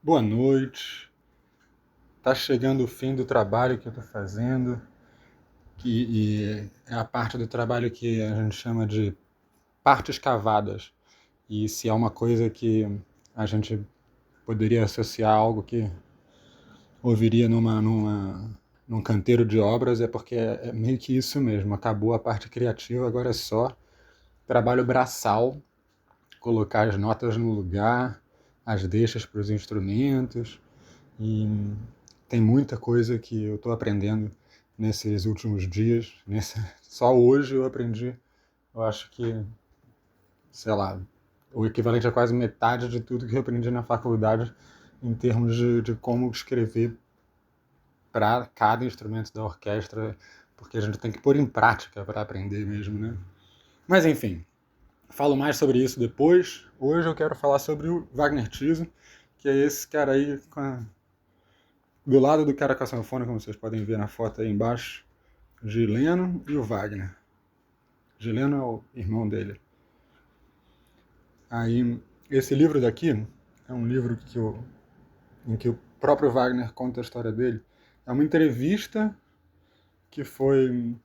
Boa noite. Tá chegando o fim do trabalho que eu tô fazendo, e é a parte do trabalho que a gente chama de partes cavadas. E se é uma coisa que a gente poderia associar a algo que ouviria num canteiro de obras, é porque é meio que isso mesmo. Acabou a parte criativa, agora é só trabalho braçal, colocar as notas no lugar, as deixas para os instrumentos. E tem muita coisa que eu estou aprendendo nesses últimos dias. Só hoje eu aprendi, eu acho que, sei lá, o equivalente a quase metade de tudo que eu aprendi na faculdade em termos de como escrever para cada instrumento da orquestra, porque a gente tem que pôr em prática para aprender mesmo, né? Mas enfim, falo mais sobre isso depois. Hoje eu quero falar sobre o Wagner Tiso, que é esse cara aí do lado do cara com a sanfona, como vocês podem ver na foto aí embaixo, Gileno e o Wagner. Gileno é o irmão dele. Aí, esse livro daqui é um livro em que o próprio Wagner conta a história dele. É uma entrevista que foi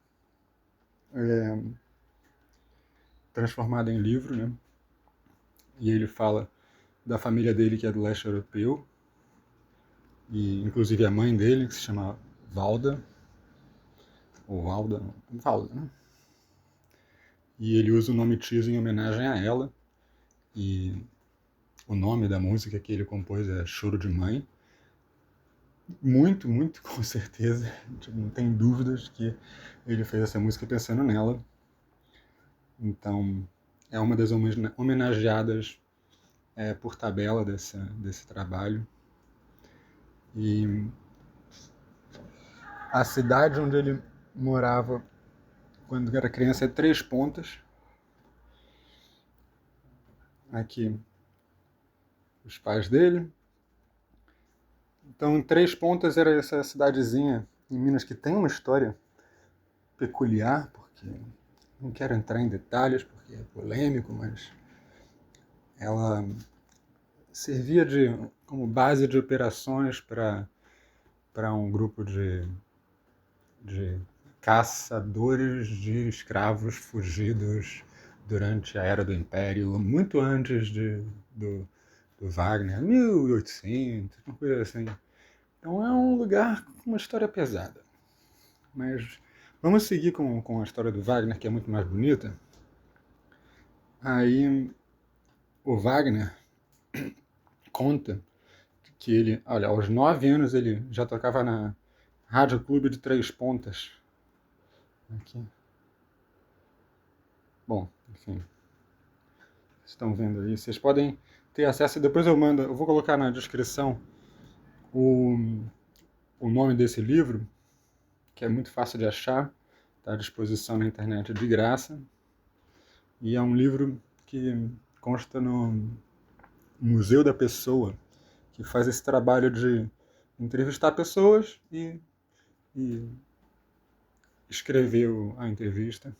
é, transformada em livro, né? E ele fala da família dele, que é do leste europeu, e inclusive a mãe dele, que se chama Valda, ou Valda, né? E ele usa o nome Tiso em homenagem a ela, e o nome da música que ele compôs é Choro de Mãe. Muito, muito, com certeza. Tipo, não tem dúvidas que ele fez essa música pensando nela. Então, é uma das homenageadas por tabela desse trabalho. E a cidade onde ele morava quando era criança é Três Pontas. Aqui, os pais dele. Então, Três Pontas era essa cidadezinha em Minas que tem uma história peculiar, porque não quero entrar em detalhes porque é polêmico, mas ela servia como base de operações para um grupo de caçadores de escravos fugidos durante a Era do Império, muito antes do Wagner, 1800, uma coisa assim. Então é um lugar com uma história pesada. Mas vamos seguir com a história do Wagner, que é muito mais bonita. Aí o Wagner conta que ele, olha, aos 9 anos ele já tocava na Rádio Clube de Três Pontas. Aqui. Bom, enfim, estão vendo aí. Vocês podem ter acesso, depois eu vou colocar na descrição o, o nome desse livro, que é muito fácil de achar, está à disposição na internet de graça. E é um livro que consta no Museu da Pessoa, que faz esse trabalho de entrevistar pessoas e escrever a entrevista.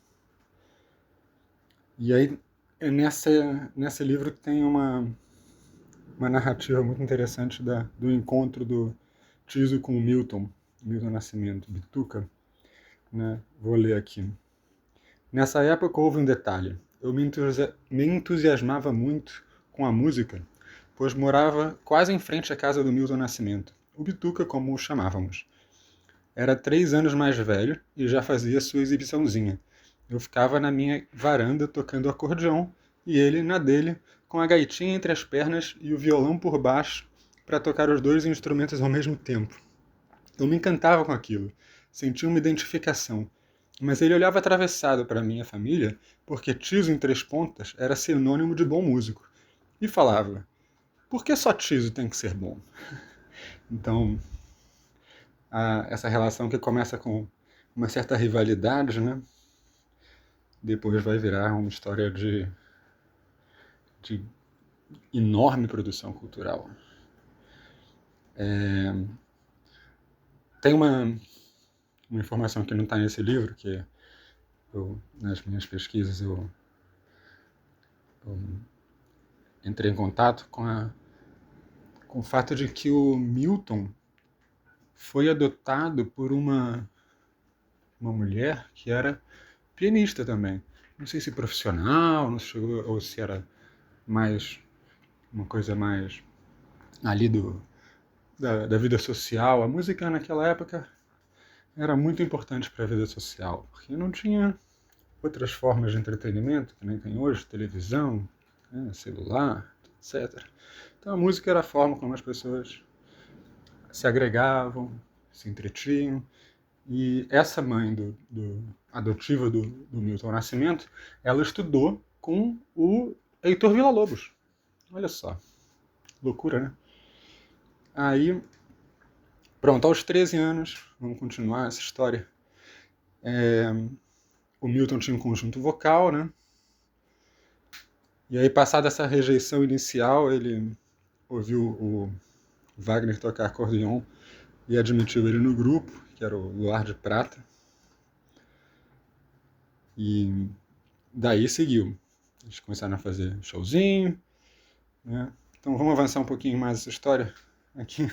E aí, nesse livro tem uma narrativa muito interessante do encontro do Tiso com o Milton Nascimento, Bituca. Né? Vou ler aqui. Nessa época houve um detalhe. Eu me entusiasmava muito com a música, pois morava quase em frente à casa do Milton Nascimento, o Bituca como o chamávamos. Era 3 anos mais velho e já fazia sua exibiçãozinha. Eu ficava na minha varanda tocando acordeão e ele na dele, com a gaitinha entre as pernas e o violão por baixo para tocar os dois instrumentos ao mesmo tempo. Eu me encantava com aquilo, sentia uma identificação. Mas ele olhava atravessado para minha família porque Tiso em Três Pontas era sinônimo de bom músico. E falava, por que só Tiso tem que ser bom? Então, essa relação que começa com uma certa rivalidade, né? Depois vai virar uma história de enorme produção cultural. Tem uma informação que não está nesse livro, que nas minhas pesquisas eu entrei em contato com com o fato de que o Milton foi adotado por uma mulher que era pianista também. Não sei se profissional, não chegou, ou se era mais uma coisa mais ali da vida social. A música naquela época era muito importante para a vida social, porque não tinha outras formas de entretenimento, que nem tem hoje, televisão, né, celular, etc. Então a música era a forma como as pessoas se agregavam, se entretinham. E essa mãe adotiva do Milton Nascimento, ela estudou com o Heitor Villa-Lobos. Olha só, loucura, né? Aí, pronto, aos 13 anos, vamos continuar essa história. O Milton tinha um conjunto vocal, né? E aí, passada essa rejeição inicial, ele ouviu o Wagner tocar acordeon e admitiu ele no grupo, que era o Luar de Prata. E daí seguiu. Eles começaram a fazer showzinho, né? Então vamos avançar um pouquinho mais essa história aqui.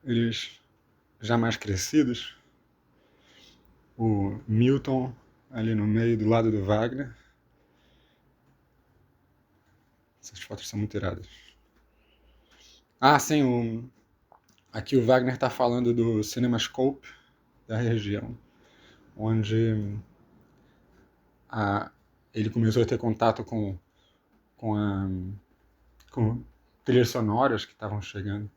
Eles já mais crescidos, o Milton ali no meio, do lado do Wagner. Essas fotos são muito iradas. Ah, sim, aqui o Wagner está falando do CinemaScope da região, onde ele começou a ter contato com trilhas sonoras que estavam chegando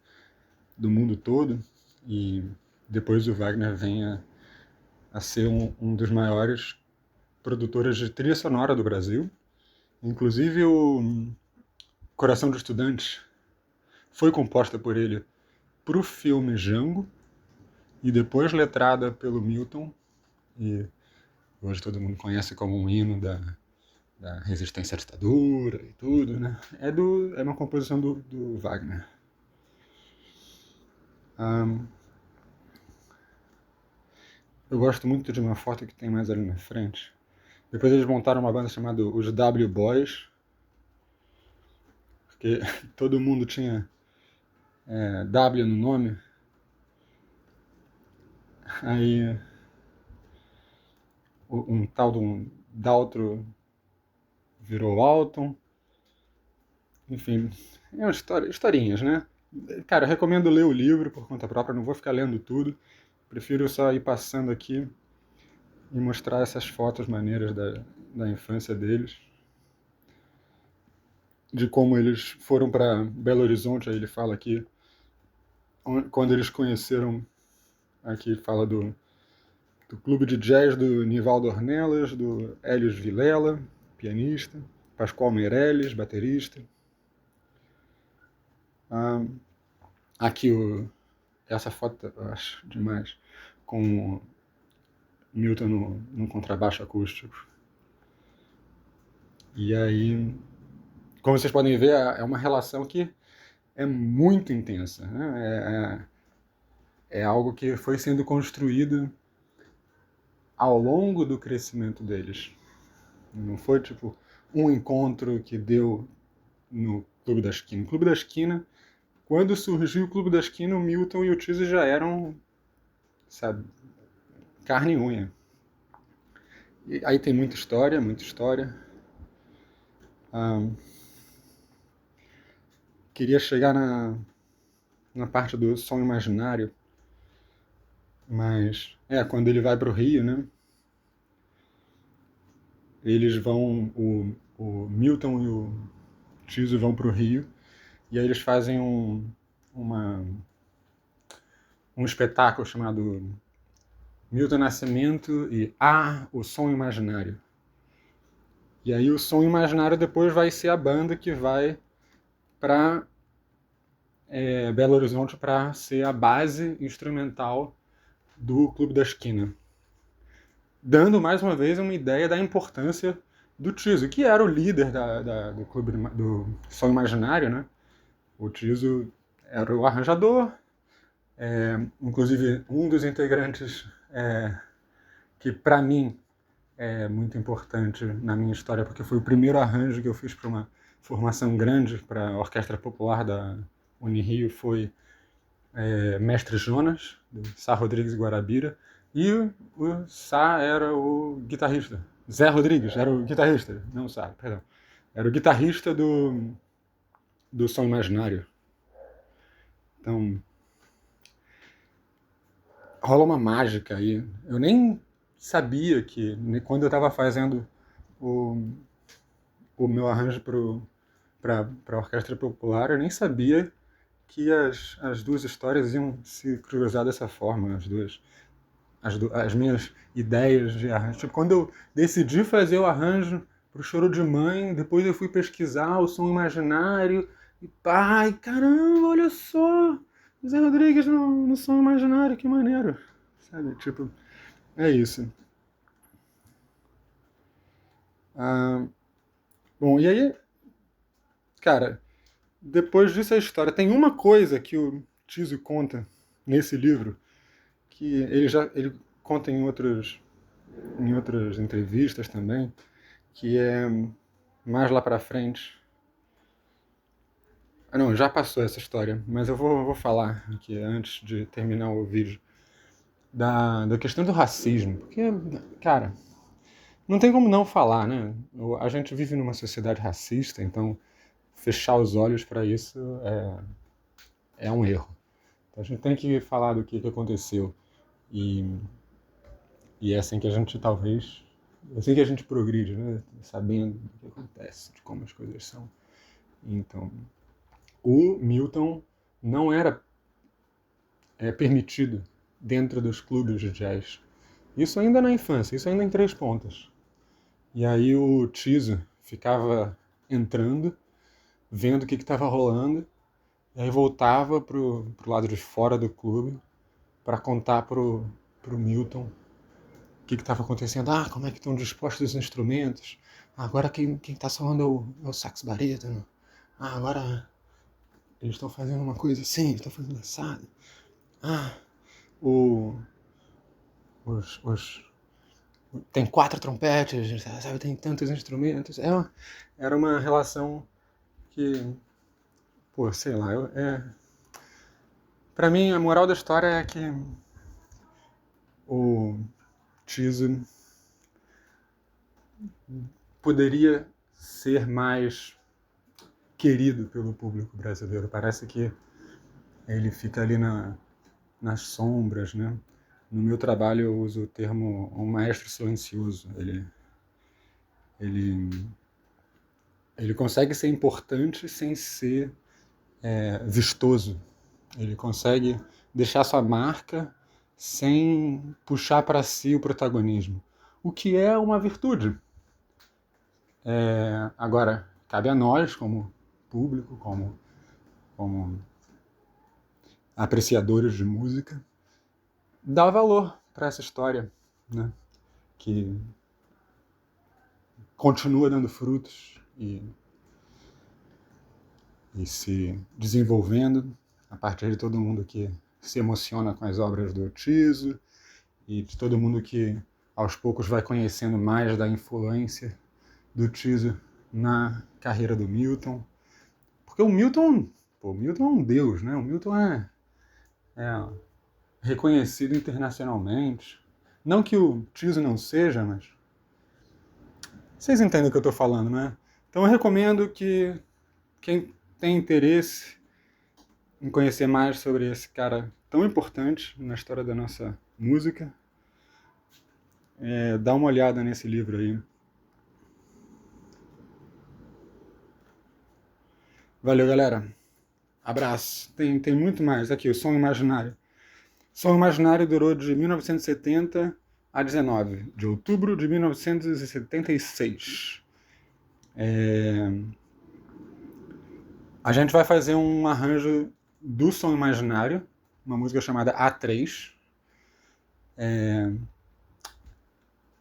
do mundo todo, e depois o Wagner vem a ser um dos maiores produtores de trilha sonora do Brasil. Inclusive o Coração do Estudante foi composta por ele para o filme Django e depois letrada pelo Milton, e hoje todo mundo conhece como um hino da resistência à ditadura e tudo, né? É uma composição do Wagner. Eu gosto muito de uma foto que tem mais ali na frente. Depois eles montaram uma banda chamada os W Boys, porque todo mundo tinha W no nome. Aí um tal de um Daltro virou Alton. Enfim, é uma historinhas, né? Cara, eu recomendo ler o livro por conta própria, não vou ficar lendo tudo. Prefiro só ir passando aqui e mostrar essas fotos maneiras da infância deles. De como eles foram para Belo Horizonte, aí ele fala aqui, quando eles conheceram, aqui fala do clube de jazz do Nivaldo Ornelas, do Hélios Vilela, pianista, Pascoal Meirelles, baterista. Aqui essa foto eu acho demais, com o Milton no contrabaixo acústico. E aí, como vocês podem ver, é uma relação que é muito intensa, né? É algo que foi sendo construído ao longo do crescimento deles. Não foi tipo um encontro que deu no Clube da Esquina. No Clube da Esquina, quando surgiu o Clube da Esquina, o Milton e o Tizzy já eram, sabe, carne e unha. E aí tem muita história, muita história. Queria chegar na parte do som imaginário, mas quando ele vai para o Rio, né? Eles vão, o Milton e o Tizzy vão para o Rio, e aí eles fazem um espetáculo chamado Milton Nascimento e o Som Imaginário. E aí o Som Imaginário depois vai ser a banda que vai para Belo Horizonte para ser a base instrumental do Clube da Esquina. Dando mais uma vez uma ideia da importância do Tizzy, que era o líder do Clube do Som Imaginário, né? O Tizzy era o arranjador, inclusive um dos integrantes que para mim é muito importante na minha história, porque foi o primeiro arranjo que eu fiz para uma formação grande, para a Orquestra Popular Unirio foi Mestre Jonas, do Sá Rodrigues e Guarabira, e o Sá era o guitarrista. Zé Rodrigues era o guitarrista, não o Sá, perdão. Era o guitarrista do Som Imaginário. Então, rola uma mágica aí. Eu nem sabia que, quando eu estava fazendo o meu arranjo para a Orquestra Popular, eu nem sabia que as duas histórias iam se cruzar dessa forma, as minhas ideias de arranjo. Tipo, quando eu decidi fazer o arranjo pro Choro de Mãe, depois eu fui pesquisar o Som Imaginário, e pai, caramba, olha só! Zé Rodrigues no Som Imaginário, que maneiro! Sabe, tipo, é isso. Ah, bom, e aí, cara, depois disso a história. Tem uma coisa que o Tiso conta nesse livro, que ele conta em outras entrevistas também, que é mais lá pra frente. Ah, não, já passou essa história, mas eu vou falar aqui antes de terminar o vídeo da questão do racismo, porque, cara, não tem como não falar, né? A gente vive numa sociedade racista, então fechar os olhos para isso é um erro. Então a gente tem que falar do que aconteceu e, e é assim que a gente talvez, é assim que a gente progride, né? Sabendo do que acontece, de como as coisas são. Então, o Milton não era permitido dentro dos clubes de jazz. Isso ainda na infância, isso ainda em Três Pontas. E aí o Tiso ficava entrando, vendo o que estava rolando, e aí voltava pro lado de fora do clube para contar pro Milton o que estava acontecendo. Ah, como é que estão dispostos os instrumentos? Ah, agora quem está solando é o sax barítono. Ah, agora eles estão fazendo uma coisa assim, eles estão fazendo assado. Ah, os tem 4 trompetes, sabe? Tem tantos instrumentos. Era uma relação que, pô, sei lá, pra mim a moral da história é que o Tiso poderia ser mais querido pelo público brasileiro. Parece que ele fica ali nas sombras, né? No meu trabalho eu uso o termo um maestro silencioso. Ele consegue ser importante sem ser vistoso. Ele consegue deixar sua marca sem puxar para si o protagonismo, o que é uma virtude. Agora, cabe a nós, como público, como apreciadores de música, dar valor para essa história, né? Que continua dando frutos e se desenvolvendo a partir de todo mundo que se emociona com as obras do Tiso e de todo mundo que aos poucos vai conhecendo mais da influência do Tiso na carreira do Milton. Porque o Milton é um deus, né? O Milton é reconhecido internacionalmente. Não que o Tiso não seja, mas vocês entendem o que eu estou falando, né? Então eu recomendo que quem tem interesse em conhecer mais sobre esse cara tão importante na história da nossa música, dá uma olhada nesse livro aí. Valeu, galera. Abraço. Tem muito mais. Aqui, o Som Imaginário. Som Imaginário durou de 1970 a 19, de outubro de 1976. A gente vai fazer um arranjo do Som Imaginário, uma música chamada A3.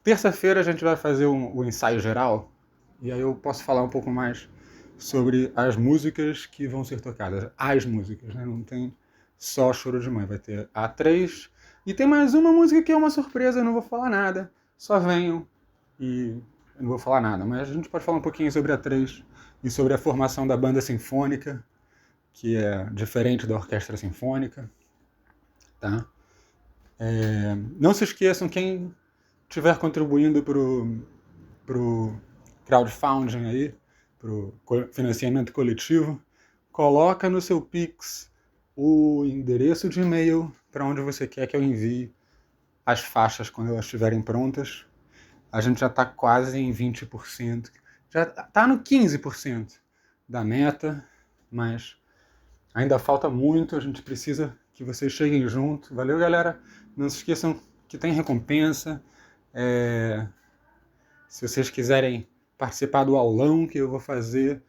Terça-feira a gente vai fazer o ensaio geral, e aí eu posso falar um pouco mais sobre as músicas que vão ser tocadas. As músicas, né? Não tem só Choro de Mãe, vai ter A3. E tem mais uma música que é uma surpresa, eu não vou falar nada. Só venham e eu não vou falar nada. Mas a gente pode falar um pouquinho sobre A3 e sobre a formação da banda sinfônica que é diferente da orquestra sinfônica, tá? Não se esqueçam, quem estiver contribuindo para o crowdfunding aí, para o financiamento coletivo, coloca no seu Pix o endereço de e-mail para onde você quer que eu envie as faixas quando elas estiverem prontas. A gente já está quase em 20%, já está no 15% da meta, mas ainda falta muito, a gente precisa que vocês cheguem junto. Valeu, galera! Não se esqueçam que tem recompensa. Se vocês quiserem participar do aulão que eu vou fazer,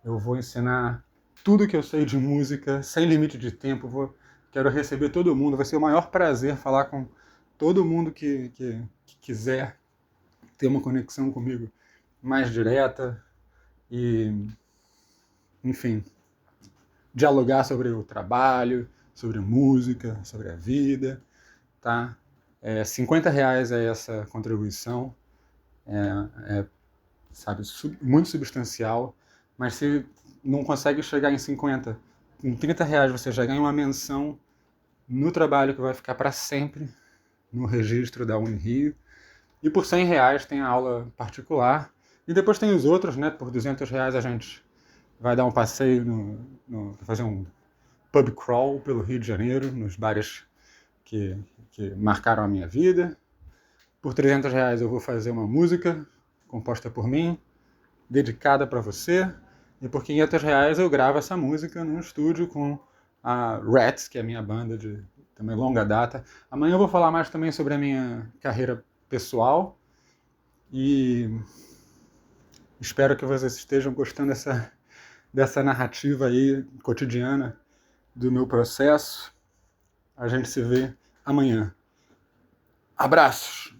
eu vou ensinar tudo que eu sei de música, sem limite de tempo. Quero receber todo mundo, vai ser o maior prazer falar com todo mundo que quiser ter uma conexão comigo mais direta e, enfim, dialogar sobre o trabalho, sobre música, sobre a vida, tá? R$50 é essa contribuição, sabe, muito substancial, mas se não consegue chegar em 50, com R$30 você já ganha uma menção no trabalho que vai ficar para sempre no registro da Unirio. E por R$100 tem a aula particular. E depois tem os outros, né? Por R$200 a gente vai dar um passeio, fazer um pub crawl pelo Rio de Janeiro, nos bares que marcaram a minha vida. Por R$300 eu vou fazer uma música composta por mim, dedicada para você. E por R$500 eu gravo essa música num estúdio com a Rats, que é a minha banda de também longa data. Amanhã eu vou falar mais também sobre a minha carreira pessoal e espero que vocês estejam gostando dessa narrativa aí cotidiana do meu processo. A gente se vê amanhã. Abraços!